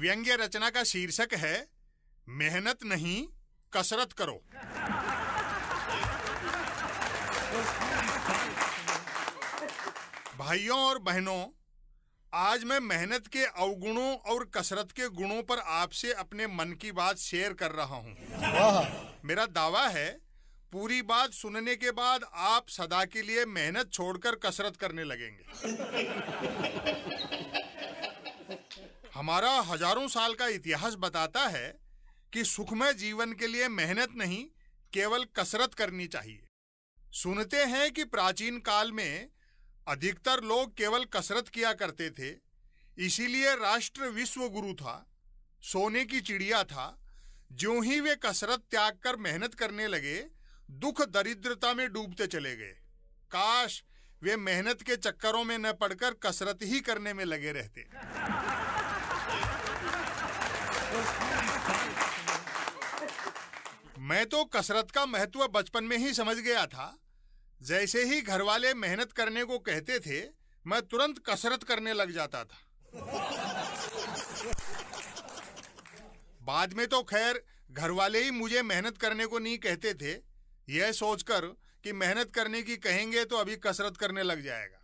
व्यंग्य रचना का शीर्षक है मेहनत नहीं कसरत करो। भाइयों और बहनों, आज मैं मेहनत के अवगुणों और कसरत के गुणों पर आपसे अपने मन की बात शेयर कर रहा हूं। मेरा दावा है पूरी बात सुनने के बाद आप सदा के लिए मेहनत छोड़कर कसरत करने लगेंगे। हमारा हजारों साल का इतिहास बताता है कि सुखमय जीवन के लिए मेहनत नहीं केवल कसरत करनी चाहिए। सुनते हैं कि प्राचीन काल में अधिकतर लोग केवल कसरत किया करते थे, इसीलिए राष्ट्र विश्व गुरु था, सोने की चिड़िया था। ज्यों ही वे कसरत त्याग कर मेहनत करने लगे, दुख दरिद्रता में डूबते चले गए। काश वे मेहनत के चक्करों में न पड़कर कसरत ही करने में लगे रहते। मैं तो कसरत का महत्व बचपन में ही समझ गया था। जैसे ही घर वाले मेहनत करने को कहते थे, मैं तुरंत कसरत करने लग जाता था। बाद में तो खैर घर वाले ही मुझे मेहनत करने को नहीं कहते थे, यह सोचकर कि मेहनत करने की कहेंगे तो अभी कसरत करने लग जाएगा।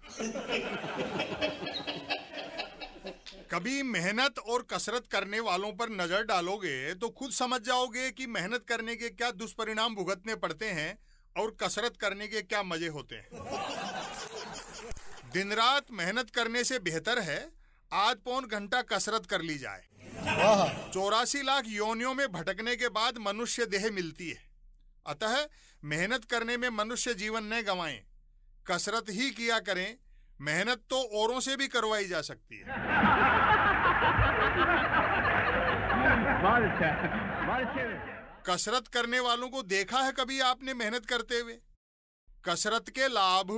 कभी मेहनत और कसरत करने वालों पर नजर डालोगे तो खुद समझ जाओगे कि मेहनत करने के क्या दुष्परिणाम भुगतने पड़ते हैं और कसरत करने के क्या मजे होते हैं। दिन रात मेहनत करने से बेहतर है आध पौन घंटा कसरत कर ली जाए। 84 लाख योनियों में भटकने के बाद मनुष्य देह मिलती है। अतः मेहनत करने में मनुष्य जीवन न गंवाएं, कसरत ही किया करें। मेहनत तो औरों से भी करवाई जा सकती है। कसरत करने वालों को देखा है कभी आपने मेहनत करते हुए? कसरत के लाभ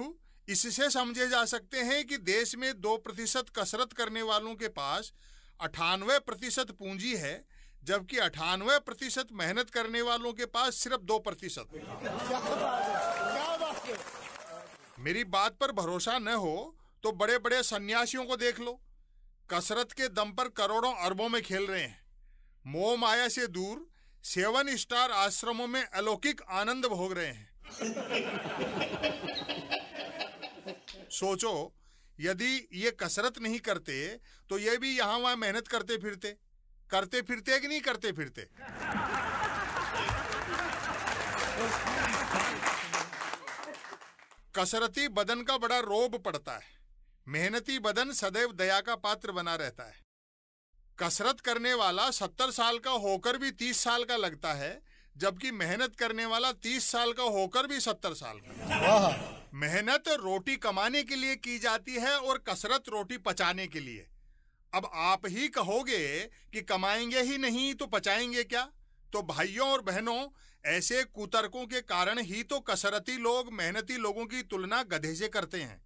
इससे समझे जा सकते हैं कि देश में 2% कसरत करने वालों के पास 98% पूंजी है, जबकि 98% मेहनत करने वालों के पास सिर्फ 2%। मेरी बात पर भरोसा न हो तो बड़े बड़े सन्यासियों को देख लो, कसरत के दम पर करोड़ों अरबों में खेल रहे हैं। मोह माया से दूर 7 स्टार आश्रमों में अलौकिक आनंद भोग रहे हैं। सोचो, यदि ये कसरत नहीं करते तो ये भी यहां वहां मेहनत करते फिरते कि नहीं करते फिरते। कसरती बदन का बड़ा रोब पड़ता है, मेहनती बदन सदैव दया का पात्र बना रहता है। कसरत करने वाला 70 साल का होकर भी 30 साल का लगता है, जबकि मेहनत करने वाला 30 साल का होकर भी 70 साल का। मेहनत रोटी कमाने के लिए की जाती है और कसरत रोटी पचाने के लिए। अब आप ही कहोगे कि कमाएंगे ही नहीं तो पचाएंगे क्या? तो भाइयों और बहनों, ऐसे कुतर्कों के कारण ही तो कसरती लोग मेहनती लोगों की तुलना गधे से करते हैं।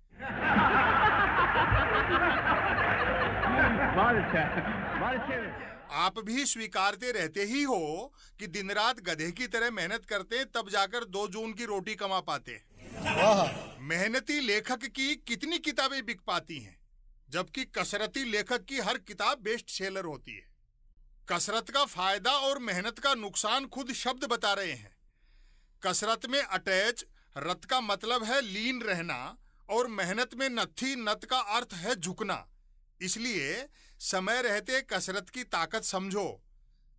आप भी स्वीकारते रहते ही हो कि दिन रात गधे की तरह मेहनत करते, तब जाकर 2 जून की रोटी कमा पाते। मेहनती लेखक की कितनी किताबें बिक पाती हैं, जबकि कसरती लेखक की हर किताब बेस्ट सेलर होती है। कसरत का फायदा और मेहनत का नुकसान खुद शब्द बता रहे हैं। कसरत में अटैच रत का मतलब है लीन रहना, और मेहनत में नत्थी नत का अर्थ है झुकना। इसलिए समय रहते कसरत की ताकत समझो।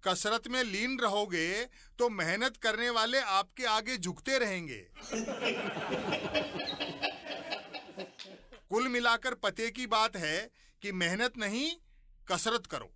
कसरत में लीन रहोगे तो मेहनत करने वाले आपके आगे झुकते रहेंगे। कुल मिलाकर पते की बात है कि मेहनत नहीं कसरत करो।